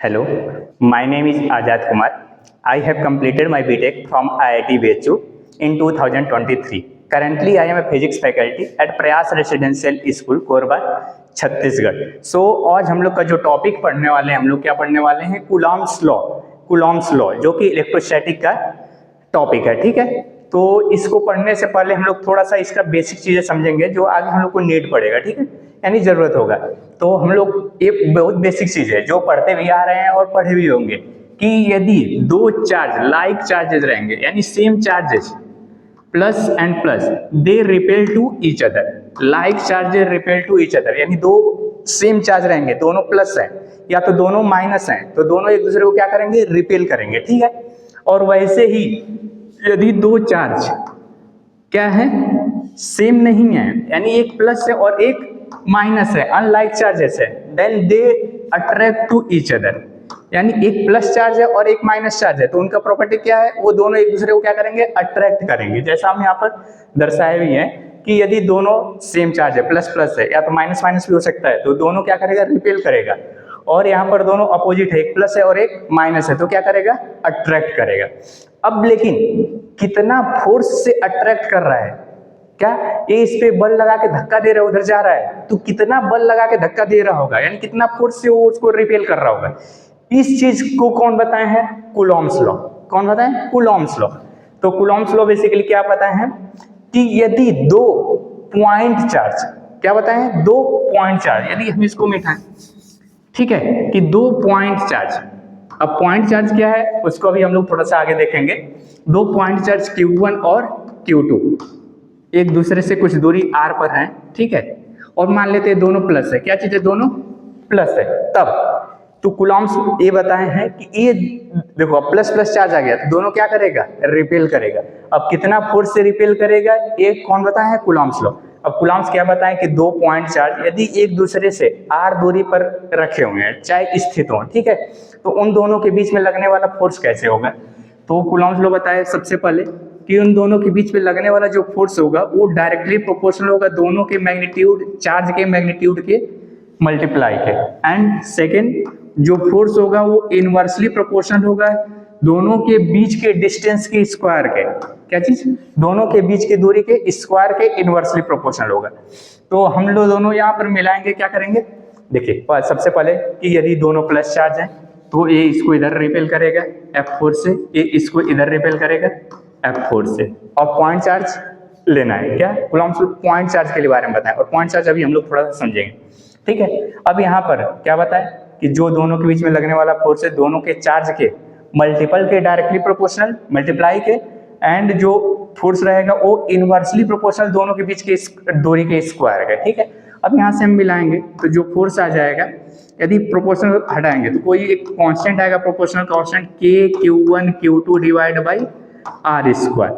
Hello, my name is Azad Kumar. I have completed my BTech from IIT BHU in 2023. Currently, I am a physics faculty at प्रयास residential school Korba Chhattisgarh. So आज हम लोग का जो topic पढ़ने वाले हैं, हम लोग क्या पढ़ने वाले हैं, कूलॉम्स लॉ जो कि इलेक्ट्रोस्टैटिक का टॉपिक है. ठीक है, तो इसको पढ़ने से पहले हम लोग थोड़ा सा इसका बेसिक चीजें समझेंगे जो आगे हम लोग को नीड पड़ेगा. ठीक है, यानी जरूरत होगा. तो हम लोग एक बहुत बेसिक चीज है जो पढ़ते भी आ रहे हैं और पढ़े भी होंगे कि यदि दो चार्ज लाइक चार्जेस रहेंगे यानी same charges plus and plus they repel to each other. Like charges repel to each other यानी दो सेम चार्ज रहेंगे, दोनों प्लस है या तो दोनों माइनस है, तो दोनों एक दूसरे को क्या करेंगे, रिपेल करेंगे. ठीक है, और वैसे ही यदि दो चार्ज क्या है, सेम नहीं है यानी एक प्लस है और एक माइनस है, अनलाइक चार्जेस है, then they attract to each other. यानी एक प्लस चार्ज है और एक माइनस चार्ज है, तो उनका प्रॉपर्टी क्या है, वो दोनों एक दूसरे को क्या करेंगे, अट्रैक्ट करेंगे. जैसा हम यहाँ पर दर्शाए भी हैं कि यदि दोनों सेम चार्ज है, प्लस प्लस है या तो माइनस माइनस भी हो सकता है, तो दोनों क्या करेगा, रिपेल करेगा. और यहाँ पर दोनों अपोजिट है, एक प्लस है और एक माइनस है, तो क्या करेगा, अट्रैक्ट करेगा. अब लेकिन कितना फोर्स से अट्रैक्ट कर रहा है, क्या ये इस पे बल लगा के धक्का दे रहा है, उधर जा रहा है, तो कितना बल लगा के धक्का दे रहा होगा, यानी कितना फोर्स से वो उसको रिपेल कर रहा होगा. इस चीज को कौन बताए हैं, कूलॉम्स लॉ. कौन बताए, कूलॉम्स लॉ. तो कूलॉम्स लॉ बेसिकली क्या बताए हैं कि यदि दो पॉइंट चार्ज, क्या बताए हैं, दो पॉइंट चार्ज, यदि हम इसको मिटाएं, ठीक है, कि दो पॉइंट चार्ज. अब पॉइंट चार्ज क्या है उसको अभी हम लोग थोड़ा सा आगे देखेंगे. दो पॉइंट चार्ज Q1 और Q2 एक दूसरे से कुछ दूरी r पर है. ठीक है, और मान लेते हैं दोनों प्लस है. क्या चीज है, दोनों प्लस है. तब तो कूलॉम्स ये बताए हैं कि ये देखो अब प्लस प्लस चार्ज आ गया तो दोनों क्या करेगा, रिपेल करेगा. अब कितना फोर्स से रिपेल करेगा, ये कौन बताया है, कूलॉम्स लॉ. अब कूलॉम्स क्या बताएं कि दो पॉइंट चार्ज यदि एक दूसरे से r दूरी पर रखे हुए हैं, चाहे स्थित हो, ठीक है, तो उन दोनों के बीच में लगने वाला फोर्स कैसे होगा. तो कूलॉम्स लॉ बताया सबसे पहले कि उन दोनों के बीच में लगने वाला जो फोर्स होगा वो डायरेक्टली प्रोपोर्शनल होगा दोनों के मैग्नीट्यूड, चार्ज के मैग्नीट्यूड के मल्टीप्लाई के. एंड सेकेंड जो फोर्स होगा वो इनवर्सली प्रोपोर्शनल होगा दोनों के बीच के डिस्टेंस के स्क्वायर के. क्या चीज, दोनों के बीच की दूरी के स्क्वायर के इनवर्सली प्रोपोर्शनल होगा. तो हम लोग दोनों यहाँ पर मिलाएंगे, क्या करेंगे, देखिए सबसे पहले कि यदि दोनों प्लस चार्ज हैं तो ये इसको इधर रिपेल करेगा F4 से, ये इसको इधर रिपेल करेगा F4 से. और पॉइंट चार्ज लेना है, क्या कूलॉम्स पॉइंट चार्ज के बारे में बताएं, और पॉइंट चार्ज अभी हम लोग थोड़ा सा समझेंगे. ठीक है, अब यहाँ पर क्या बताएं कि जो दोनों के बीच में लगने वाला फोर्स है दोनों के चार्ज के मल्टीपल के डायरेक्टली प्रोपोर्शनल मल्टीप्लाई के, एंड जो फोर्स रहेगा वो इनवर्सली प्रोपोर्शनल दोनों के बीच के दूरी के स्क्वायर का. ठीक है, अब यहाँ से हम मिलाएंगे तो जो फोर्स आ जाएगा, यदि प्रोपोर्शनल हटाएंगे तो कोई एक कांस्टेंट आएगा, proportional constant K Q1 Q2 divide by R square.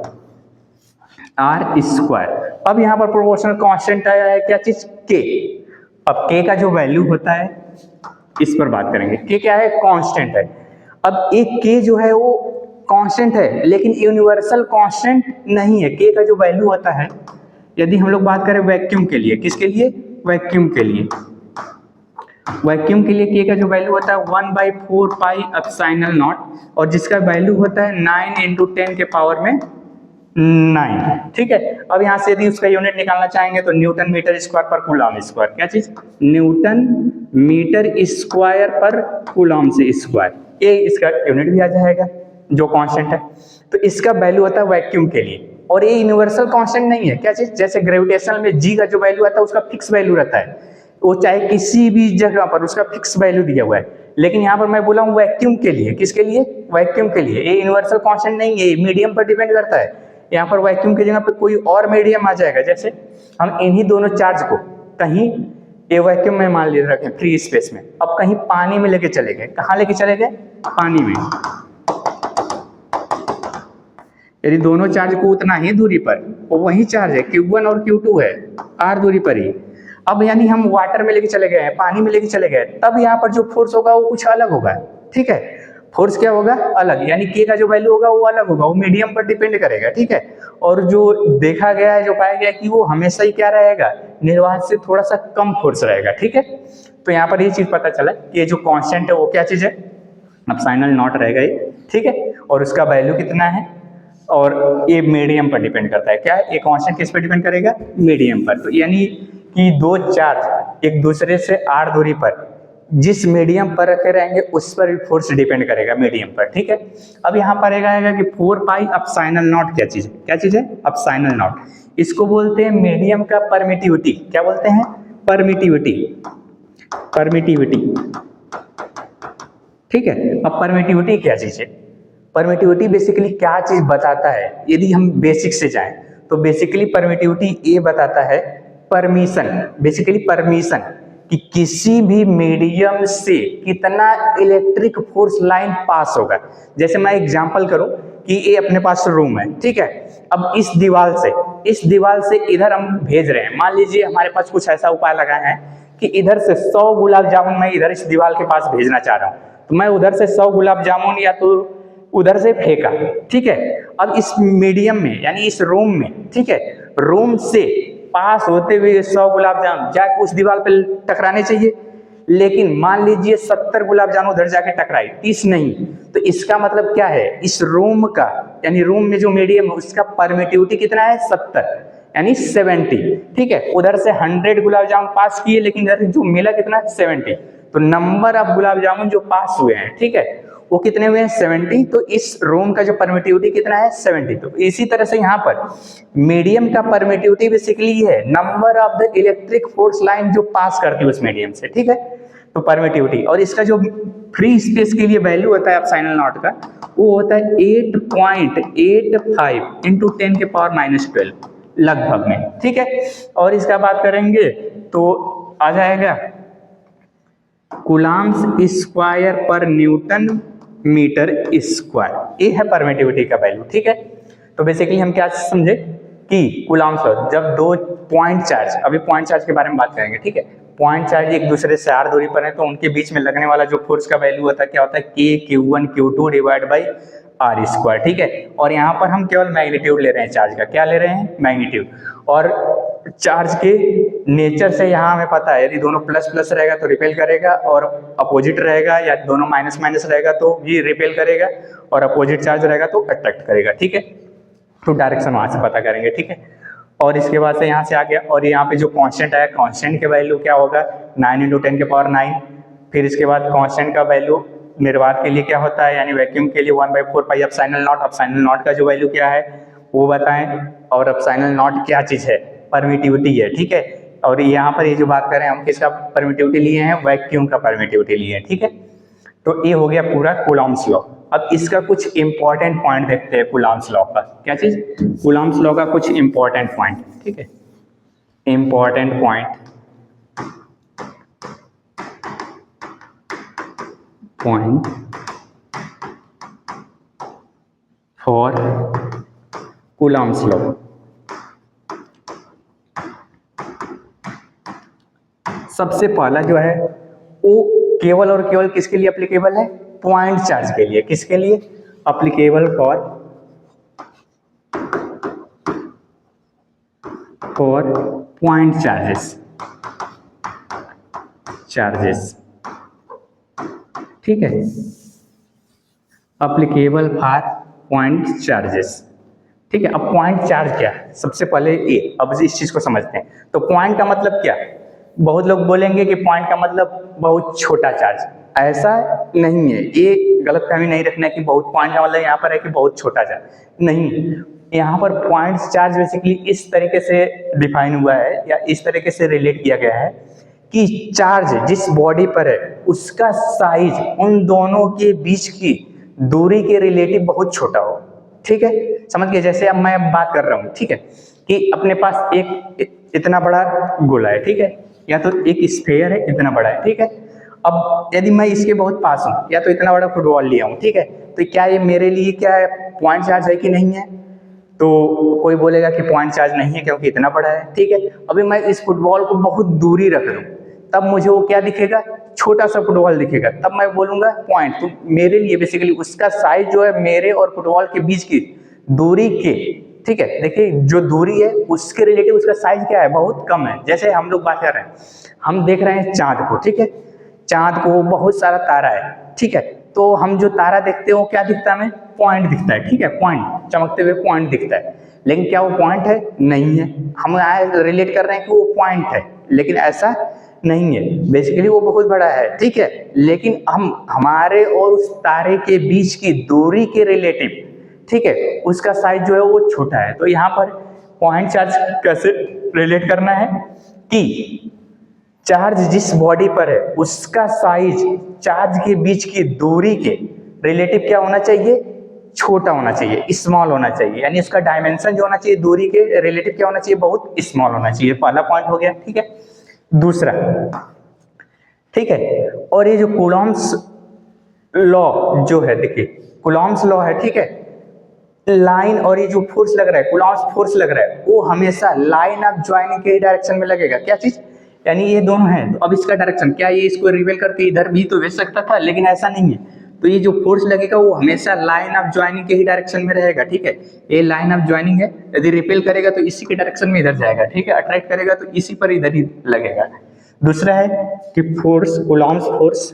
अब यहाँ पर प्रोपोर्शनल कांस्टेंट आया है, क्या चीज, K. अब K का जो वैल्यू होता है इस पर बात करेंगे. K क्या है, कांस्टेंट है. अब एक K जो है वो कांस्टेंट है लेकिन यूनिवर्सल कांस्टेंट नहीं है. K का जो वैल्यू होता है, यदि हम लोग बात करें वैक्यूम के लिए, किसके लिए, वैक्यूम के लिए, वैक्यूम के लिए K का जो वैल्यू होता है 1/4 पाई एप्सिलॉन नॉट, और जिसका वैल्यू होता है 9 × 10 के पावर में 9. ठीक है, अब यहाँ से यदि उसका यूनिट निकालना चाहेंगे तो न्यूटन मीटर स्क्वायर पर कूलॉम स्क्वायर. क्या चीज, न्यूटन मीटर स्क्वायर पर कूलॉम से स्क्वायर, ये इसका यूनिट भी आ जाएगा जो कांस्टेंट है. तो इसका वैल्यू होता है वैक्यूम के लिए, और ये यूनिवर्सल कांस्टेंट नहीं है. क्या चीज, जैसे ग्रेविटेशनल में G का जो वैल्यू आता है उसका फिक्स वैल्यू रहता है, वो चाहे किसी भी जगह पर उसका फिक्स वैल्यू दिया हुआ है. लेकिन यहाँ पर मैं बोला हूँ वैक्यूम के लिए, किसके लिए, वैक्यूम के लिए. ये यूनिवर्सल कांस्टेंट नहीं है, मीडियम पर डिपेंड करता है. यहाँ पर वैक्यूम की जगह पर कोई और मीडियम आ जाएगा. जैसे हम इन्हीं दोनों चार्ज को कहीं ये वैक्यूम में मान ले रखें फ्री स्पेस में, अब कहीं पानी में लेके चले गए. कहाँ लेके चले गए, पानी में. यदि दोनों चार्ज को उतना ही दूरी पर, वो वही चार्ज है, Q1 और Q2 है, R दूरी पर ही. अब यानी हम वाटर में लेके चले गए हैं, पानी में लेके चले गए, तब यहाँ पर जो फोर्स होगा वो कुछ अलग होगा. ठीक है, फोर्स क्या होगा, अलग, यानी K का जो वैल्यू होगा वो अलग होगा, वो मीडियम पर डिपेंड करेगा. ठीक है, और जो देखा गया है, जो पाया गया कि वो हमेशा ही क्या रहेगा, निर्वात से थोड़ा सा कम फोर्स रहेगा. ठीक है, तो यहाँ पर ये चीज पता चला कि ये जो कांस्टेंट है वो क्या चीज है, एप्सिलॉन नॉट रहेगा ये, ठीक है। और उसका वैल्यू कितना है, और ये मीडियम पर डिपेंड करता है। क्या है, ये कांस्टेंट किस पर डिपेंड करेगा, मीडियम पर। तो यानी कि दो चार्ज एक दूसरे से r दूरी पर जिस मीडियम पर रखे रहेंगे उस पर भी फोर्स डिपेंड करेगा, मीडियम पर, ठीक है। अब यहाँ पर आएगा कि 4 पाई एप्सिलॉन नॉट क्या चीज है, क्या चीज है, एप्सिलॉन नॉट। इसको बोलते हैं मीडियम का परमिटिविटी। क्या बोलते हैं, परमिटिविटी, परमिटिविटी, ठीक है। अब परमिटिविटी क्या चीज है, परमिटिविटी बेसिकली क्या चीज बताता है, यदि हम बेसिक से जाएं तो बेसिकली परमिटिविटी ये बताता है परमिशन, बेसिकली परमिशन कि किसी भी मीडियम से कितना इलेक्ट्रिक फोर्स लाइन पास होगा। जैसे मैं एग्जांपल करूं कि ये अपने पास रूम है, ठीक है। अब इस दीवार से इधर हम भेज रहे हैं, मान लीजिए हमारे पास कुछ ऐसा उपाय लगाए हैं कि इधर से 100 गुलाब जामुन मैं इधर इस दीवार के पास भेजना चाह रहा हूं, तो मैं उधर से 100 गुलाब जामुन या तो उधर से फेंका, ठीक है। अब इस मीडियम में यानी इस रूम में, ठीक है, रूम से पास होते हुए 100 गुलाब जामुन जाके उस दीवार पे टकराने चाहिए, लेकिन मान लीजिए 70 गुलाब जामुन उधर जाके टकराई, 30 नहीं। तो इसका मतलब क्या है, इस रूम का यानी रूम में जो मीडियम है उसका परमिटिविटी कितना है, 70 यानी 70, ठीक है। उधर से 100 गुलाब जामुन पास किए लेकिन इधर जो मिला कितना, 70। तो नंबर ऑफ गुलाब जामुन जो पास हुए हैं, ठीक है, वो कितने हुए हैं, 70। तो इस रूम का जो परमिटिविटी कितना है, 70। तो इसी तरह से यहाँ पर मीडियम का परमिटिविटी बेसिकली है number of the electric force line जो पास करती है उस मीडियम से, ठीक है। तो परमिटिविटी, और इसका जो फ्री स्पेस के लिए वैल्यू होता है एप्सिलॉन नॉट का, वो होता है 8.85 इंटू 10 के पावर -12 लगभग में, ठीक है। और इसका बात करेंगे तो आ जाएगा कूलम्ब स्क्वायर पर न्यूटन मीटर स्क्वायर, ये है परमिटिविटी का वैल्यू, ठीक है। तो बेसिकली हम क्या समझे कि कूलम्ब लॉ, जब दो पॉइंट चार्ज, अभी पॉइंट चार्ज के बारे में बात करेंगे, ठीक है। पॉइंट चार्ज एक दूसरे से r दूरी पर है तो उनके बीच में लगने वाला जो फोर्स का वैल्यू होता है क्या होता है, K Q2 divide by r square, ठीक है। और यहाँ पर हम केवल मैग्नीट्यूड ले रहे हैं चार्ज का, क्या ले रहे हैं, मैग्नीट्यूड। और चार्ज के नेचर से यहाँ हमें पता है यदि दोनों प्लस प्लस रहेगा तो रिपेल करेगा, और अपोजिट रहेगा या दोनों माइनस माइनस रहेगा तो भी रिपेल करेगा, और अपोजिट चार्ज रहेगा तो अट्रैक्ट करेगा, ठीक है। तो डायरेक्शन वहां से पता करेंगे, ठीक है। और इसके बाद से यहाँ से आ गया, और यहाँ पे जो कांस्टेंट आया, कांस्टेंट के वैल्यू क्या होगा, 9 इंटू 10 के पावर 9। फिर इसके बाद कांस्टेंट का वैल्यू निर्वात के लिए क्या होता है, यानी वैक्यूम के लिए 1/4 pi epsilon not. Epsilon not का जो वैल्यू क्या है वो बताएं, और एप्सिलॉन नॉट क्या चीज है, परमिटिविटी है, ठीक है। और यहाँ पर ये जो बात करें हम किसका परमिटिविटी लिए हैं, वैक्यूम का परमिटिविटी लिए हैं, ठीक है। तो ये हो गया पूरा कूलम्ब्स लॉ। अब इसका कुछ इंपॉर्टेंट पॉइंट देखते हैं कूलम्ब्स लॉ का, क्या चीज, कूलम्ब्स लॉ का कुछ इंपॉर्टेंट पॉइंट, ठीक है। Important point for Coulomb's law. सबसे पहला जो है वो केवल और केवल किसके लिए एप्लीकेबल है, पॉइंट चार्ज के लिए। किसके लिए एप्लीकेबल, फॉर पॉइंट चार्जेस, ठीक है, एप्लीकेबल फॉर पॉइंट चार्जेस, ठीक है। अब पॉइंट चार्ज क्या है, सबसे पहले ये, अब इस चीज को समझते हैं। तो पॉइंट का मतलब क्या, बहुत लोग बोलेंगे कि पॉइंट का मतलब बहुत छोटा चार्ज, ऐसा नहीं है, ये गलतफहमी नहीं रखना है कि बहुत पॉइंट का मतलब यहाँ पर है कि बहुत छोटा चार्ज, नहीं। यहाँ पर पॉइंट चार्ज बेसिकली इस तरीके से डिफाइन हुआ है या इस तरीके से रिलेट किया गया है कि चार्ज जिस बॉडी पर है उसका साइज उन दोनों के बीच की दूरी के रिलेटिव बहुत छोटा हो, ठीक है। समझ गए, जैसे अब मैं बात कर रहा हूँ, ठीक है, कि अपने पास एक इतना बड़ा गोला है, ठीक है, या तो एक स्फीयर है इतना बड़ा है, ठीक है। अब यदि मैं इसके बहुत पास हूँ या तो इतना बड़ा फुटबॉल लिया हूँ, ठीक है, तो क्या ये मेरे लिए क्या है, पॉइंट चार्ज है कि नहीं है, तो कोई बोलेगा कि पॉइंट चार्ज नहीं है क्योंकि इतना बड़ा है, ठीक है। अभी मैं इस फुटबॉल को बहुत दूरी रख दूं तब मुझे वो क्या दिखेगा, छोटा सा फुटबॉल दिखेगा, तब मैं बोलूंगा पॉइंट। तो मेरे लिए बेसिकली उसका साइज जो है मेरे और फुटबॉल के बीच की दूरी के, ठीक है, देखिए जो दूरी है उसके रिलेटिव उसका साइज क्या है, बहुत कम है। जैसे हम लोग बात कर रहे हैं, हम देख रहे हैं चांद को, ठीक है, चांद को बहुत सारा तारा है, ठीक है, तो हम जो तारा देखते हैं वो क्या दिखता है हमें, पॉइंट दिखता है, ठीक है, पॉइंट, चमकते हुए पॉइंट दिखता है। लेकिन क्या वो पॉइंट है, नहीं है। हम रिलेट कर रहे हैं कि वो पॉइंट है, लेकिन ऐसा नहीं है, बेसिकली वो बहुत बड़ा है, ठीक है, लेकिन हम हमारे और उस तारे के बीच की दूरी के रिलेटिव, ठीक है, उसका साइज जो है वो छोटा है। तो यहाँ पर पॉइंट चार्ज कैसे रिलेट करना है कि चार्ज जिस बॉडी पर है उसका साइज चार्ज के बीच की दूरी के रिलेटिव क्या होना चाहिए, छोटा होना चाहिए, स्मॉल होना चाहिए, यानी उसका डायमेंशन जो होना चाहिए दूरी के रिलेटिव क्या होना चाहिए, बहुत स्मॉल होना चाहिए। पहला पॉइंट हो गया, ठीक है। दूसरा, ठीक है, और ये जो कूलॉम्स लॉ जो है, देखिए कूलॉम्स लॉ है, ठीक है, लाइन और ये जो फोर्स लग रहा है, कूलॉम्स फोर्स लग रहा है, वो हमेशा लाइन ऑफ ज्वाइनिंग के डायरेक्शन में लगेगा। क्या चीज, यानी ये दोनों हैं, तो अब इसका डायरेक्शन क्या, ये इसको रिवेल करके इधर भी तो भेज सकता था, लेकिन ऐसा नहीं है। तो ये जो फोर्स लगेगा वो हमेशा लाइन ऑफ ज्वाइनिंग के ही डायरेक्शन में रहेगा, ठीक है। ये लाइन ऑफ ज्वाइनिंग है, यदि रिपेल करेगा तो इसी के डायरेक्शन में इधर जाएगा, ठीक है, अट्रैक्ट करेगा तो इसी पर इधर ही लगेगा। दूसरा है कि force, Coulomb's force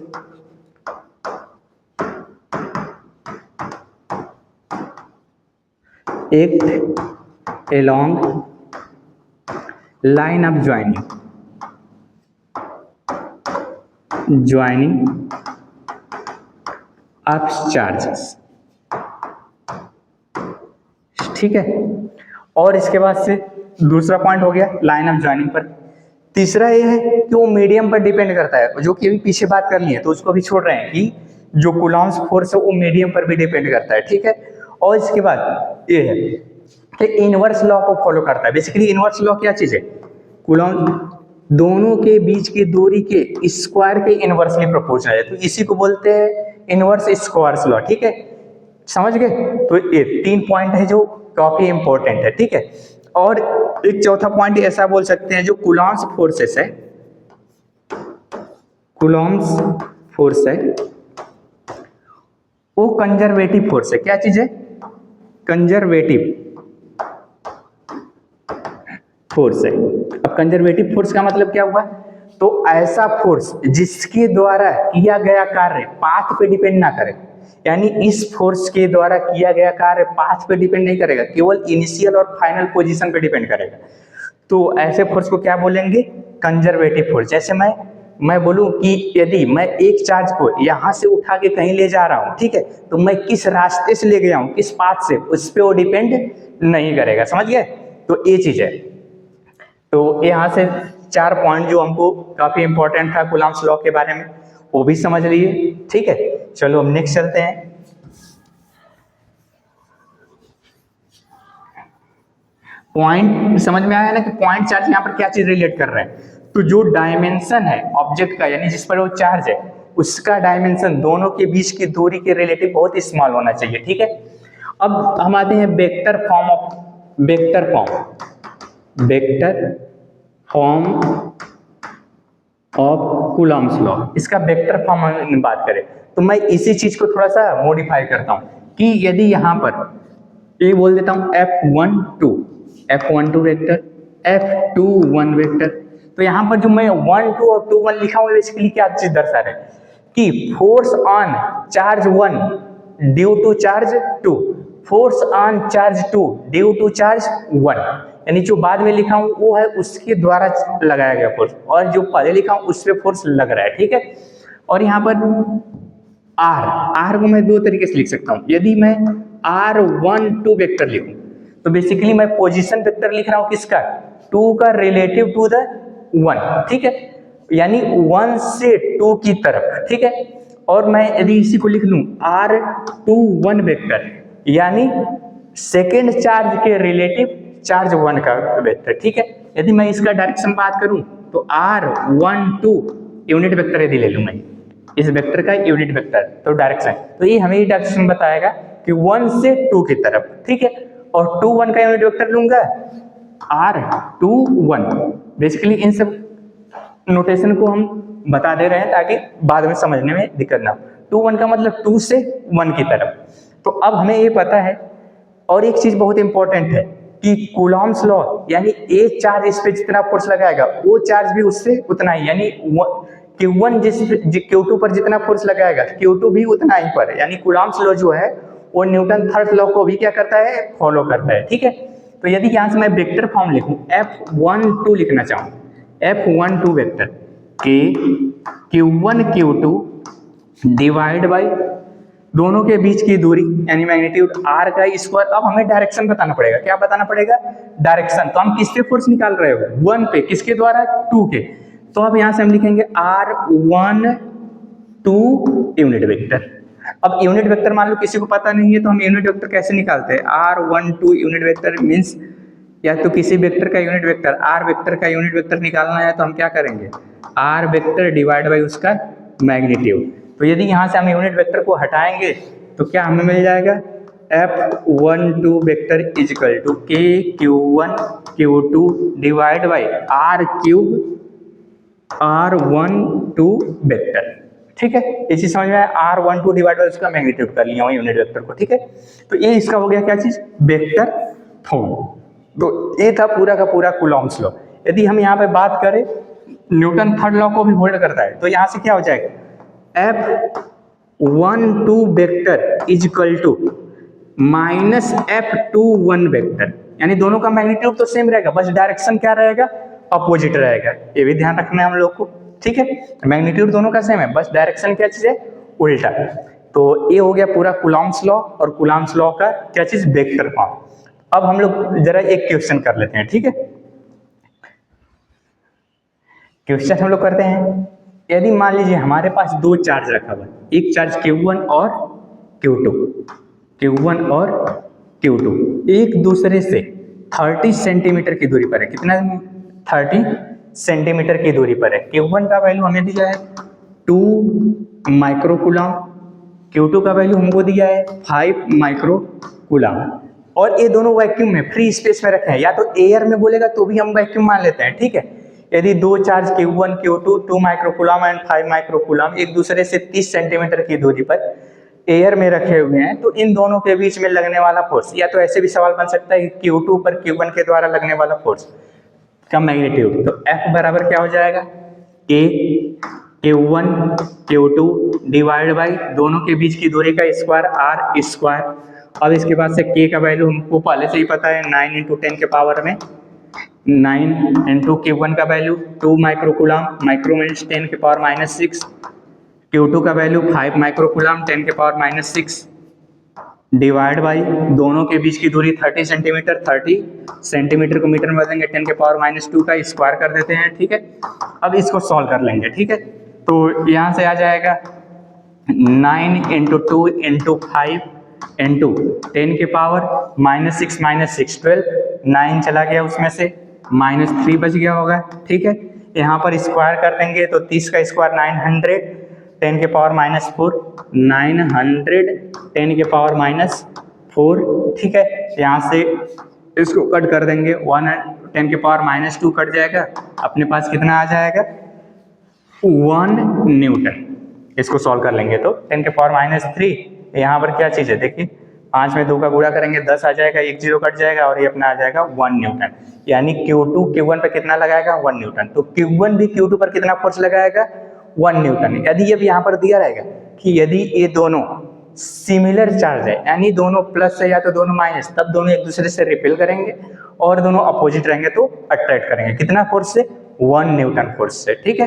act along line of joining of charges, ठीक है। और इसके बाद से दूसरा पॉइंट हो गया लाइन ऑफ ज्वाइनिंग पर। तीसरा ये है कि वो मीडियम पर डिपेंड करता है, जो कि अभी पीछे बात करनी है तो उसको भी छोड़ रहे हैं कि जो कूलॉम्स फोर्स है वो मीडियम पर भी डिपेंड करता है, ठीक है। और इसके बाद ये है कि इनवर्स लॉ को फॉलो करता है। बेसिकली इनवर्स लॉ क्या चीज है, कूलॉम दोनों के बीच की दूरी के स्क्वायर के इनवर्सली प्रोपोर्शनल है, तो इसी को बोलते हैं इनवर्स स्क्वायर्स लॉ, ठीक है, समझ गए। तो ये 3 पॉइंट है जो काफी इंपॉर्टेंट है, ठीक है। और एक चौथा पॉइंट ऐसा बोल सकते हैं, जो कूलॉम्स फोर्सेस है, कूलॉम्स फोर्स है वो कंजर्वेटिव फोर्स है। क्या चीज है, कंजर्वेटिव फोर्स है। अब कंजर्वेटिव फोर्स का मतलब क्या हुआ, तो ऐसा फोर्स जिसके द्वारा किया गया कार्य पाथ पे डिपेंड ना करे, यानी इस फोर्स के द्वारा किया गया कार्य पाथ पे डिपेंड नहीं करेगा, केवल इनिशियल और फाइनल पोजीशन पे डिपेंड करेगा। तो ऐसे फोर्स को क्या बोलेंगे, कंजर्वेटिव फोर्स। जैसे मैं बोलूं कि यदि मैं एक चार्ज को यहां से उठा के कहीं ले जा रहा हूं, ठीक है, तो मैं किस रास्ते से ले गया हूं, किस पाथ से, उस पर वो डिपेंड नहीं करेगा, समझ गए। तो ये चीज है। तो यहाँ से 4 पॉइंट जो हमको काफी इंपॉर्टेंट था कूलॉम्स लॉ के बारे में, वो भी समझ लिए, ठीक है। चलो अब नेक्स्ट चलते हैं। पॉइंट समझ में आया ना कि पॉइंट चार्ज यहाँ पर क्या चीज रिलेट कर रहे हैं। तो जो डायमेंशन है ऑब्जेक्ट का, यानी जिस पर वो चार्ज है, उसका डायमेंशन दोनों के बीच की दूरी के रिलेटिव बहुत स्मॉल होना चाहिए, ठीक है। अब हम आते हैं vector form of Coulomb's law. इसका वेक्टर फॉर्म में बात करें तो मैं इसी चीज को थोड़ा सा मॉडिफाई करता हूं कि यदि यहां पर ये बोल देता हूं F12 वेक्टर, F21 वेक्टर, तो यहां पर जो मैं 1 2 और 2 1 लिखा हूं बेसिकली क्या चीज दर्शा रहा है कि force on charge 1 due to charge 2, force on charge 2 due to charge 1, यानी जो बाद में लिखा हूं वो है उसके द्वारा लगाया गया फोर्स, और जो पहले लिखा हूं उस पर फोर्स लग रहा है, ठीक है। और यहाँ पर R को मैं 2 तरीके से लिख सकता हूं। यदि मैं R12 वेक्टर लिखूं तो बेसिकली मैं पोजीशन वेक्टर लिख रहा हूं किसका, 2 का रिलेटिव टू द 1, ठीक है, यानी 1 से 2 की तरफ, ठीक है। और मैं यदि इसी को लिख लूं R21 वेक्टर, यानी सेकेंड चार्ज के रिलेटिव चार्ज 1 का वेक्टर, ठीक है। यदि मैं इसका डायरेक्शन बात करूं तो R12 यूनिट वेक्टर यदि ले लूं मैं इस वेक्टर का यूनिट वेक्टर, तो डायरेक्शन, तो ये हमें डायरेक्शन बताएगा कि 1 से 2 की तरफ, ठीक है। और 2 1 का यूनिट वेक्टर लूंगा R21। बेसिकली इन सब नोटेशन को हम बता दे रहे हैं ताकि बाद में समझने में दिक्कत ना हो। 2 1 का मतलब 2 से 1 की तरफ। तो अब हमें ये पता है, और एक चीज बहुत इंपॉर्टेंट है कि कूलॉम्स लॉ, यानी एक चार्ज इस पे जितना फोर्स लगाएगा वो चार्ज भी उससे उतना ही, यानी Q1 Q2 पर जितना फोर्स लगाएगा Q2 भी उतना ही पर है, यानी कूलॉम्स लॉ जो है वो न्यूटन थर्ड लॉ को भी क्या करता है, फॉलो करता है। ठीक है, तो यदि यहाँ से मैं वेक्टर फॉर्म लिखूं, F12 लिखना चाहूँ, F12 वेक्टर के Q1 Q2 डिवाइड बाई दोनों के बीच की दूरी यानी मैग्नीट्यूड r का स्क्वायर। अब हमें डायरेक्शन बताना पड़ेगा, क्या बताना पड़ेगा, डायरेक्शन। तो हम किस पे फोर्स निकाल रहे हो, 1 पे, किसके द्वारा, 2 के। तो अब यहाँ से हम लिखेंगे R12 यूनिट वेक्टर। अब यूनिट वेक्टर मान लो किसी को पता नहीं है तो हम यूनिट वेक्टर कैसे निकालते हैं, R12 यूनिट वेक्टर मीन्स या तो किसी वेक्टर का यूनिट वेक्टर r वेक्टर का यूनिट वेक्टर निकालना है तो हम क्या करेंगे, r वेक्टर डिवाइड बाई उसका मैग्नीट्यूड। तो यदि यहाँ से हम यूनिट वेक्टर को हटाएंगे तो क्या हमें मिल जाएगा, F12 वेक्टर इजिकल टू के Q1 Q2 divide by R cube R12 vector. ठीक है, ये चीज समझ में आया, R12 डिवाइड बाई उसका मैग्नीट्यूड कर लिया हूँ यूनिट वेक्टर को। ठीक है, तो ये इसका हो गया क्या चीज, वेक्टर फॉर्म। तो ये था पूरा का पूरा कूलॉम्स लॉ। यदि हम यहाँ पे बात करें न्यूटन थर्ड लॉ को भी होल्ड करता है, तो यहाँ से क्या हो जाएगा, F12 vector is equal to minus F21 vector, यानी दोनों का मैग्नीट्यूड तो सेम रहेगा, बस डायरेक्शन क्या रहेगा, अपोजिट रहेगा। ये भी ध्यान रखना है हम लोग को। ठीक है, मैग्नीट्यूड दोनों का सेम है, बस डायरेक्शन क्या चीज है, उल्टा। तो ये हो गया पूरा कूलॉम्स लॉ, और कूलॉम्स लॉ का क्या चीज, वेक्टर फॉर्म। अब हम लोग जरा एक क्वेश्चन कर लेते हैं। ठीक है, क्वेश्चन हम लोग करते हैं, यदि मान लीजिए हमारे पास दो चार्ज रखा हुआ है, एक चार्ज Q1 और Q2, Q1 और Q2 एक दूसरे से 30 सेंटीमीटर की दूरी पर है। कितना, 30 सेंटीमीटर की दूरी पर है। Q1 का वैल्यू हमें दिया है 2 माइक्रोकूलम, Q2 का वैल्यू हमको दिया है 5 माइक्रोकूलम, और ये दोनों वैक्यूम में फ्री स्पेस में रखे हैं। या तो एयर में बोलेगा तो भी हम वैक्यूम मान लेते हैं। ठीक है, यदि दो charge Q1 Q2 2 microcoulomb and 5 microcoulomb एक दूसरे से 30 सेंटीमीटर की दूरी पर एयर में रखे हुए हैं, तो इन दोनों के बीच में लगने वाला फोर्स, या तो ऐसे भी सवाल बन सकता है Q2 पर Q1 के द्वारा लगने वाला फोर्स का मैग्नीट्यूड। तो F बराबर क्या हो जाएगा, K Q1 Q2 divide by दोनों के बीच की दूरी का स्क्वायर R स्क्वायर। अब इसके बाद से K का वैल्यू हमको पहले से ही पता है, 9 × 10 के पावर में 9 इंटू Q1 का वैल्यू 2 माइक्रोकूलम, माइक्रो मीन्स 10 के पावर -6, Q2 का वैल्यू 5 माइक्रोकूलम 10 के पावर -6 डिवाइड बाई दोनों के बीच की दूरी 30 सेंटीमीटर, 30 सेंटीमीटर को मीटर में बदलेंगे 10 के पावर -2 का स्क्वायर कर देते हैं। ठीक है, अब इसको सॉल्व कर लेंगे। ठीक है, तो यहाँ से आ जाएगा 9 × 2 × 5 इंटू 10 के पावर -6 -6 12, 9 चला गया उसमें से, -3 बच गया होगा। ठीक है, यहाँ पर स्क्वायर कर देंगे तो 30 का स्क्वायर 900, 10 के पावर -4 900, 10 के पावर -4। ठीक है, यहाँ से इसको कट कर देंगे, 1 10 के पावर -2 कट जाएगा, अपने पास कितना आ जाएगा, 1 न्यूटन। इसको सॉल्व कर लेंगे तो 10 के पावर -3, यहाँ पर क्या चीज़ है देखिए, 5 में 2 का गुणा करेंगे 10 आ जाएगा, 1 0 कट जाएगा और ये अपना आ जाएगा 1 न्यूटन। यानी Q2 Q1 पर कितना लगाएगा, 1 न्यूटन। तो Q1 भी Q2 पर कितना फोर्स लगाएगा, 1 न्यूटन। यदि ये भी यहाँ पर दिया रहेगा कि यदि ये दोनों सिमिलर चार्ज है, यानी दोनों प्लस है या तो दोनों माइनस, तब दोनों एक दूसरे से रिपेल करेंगे, और दोनों अपोजिट रहेंगे तो अट्रैक्ट करेंगे। कितना फोर्स से, 1 न्यूटन फोर्स से। ठीक है,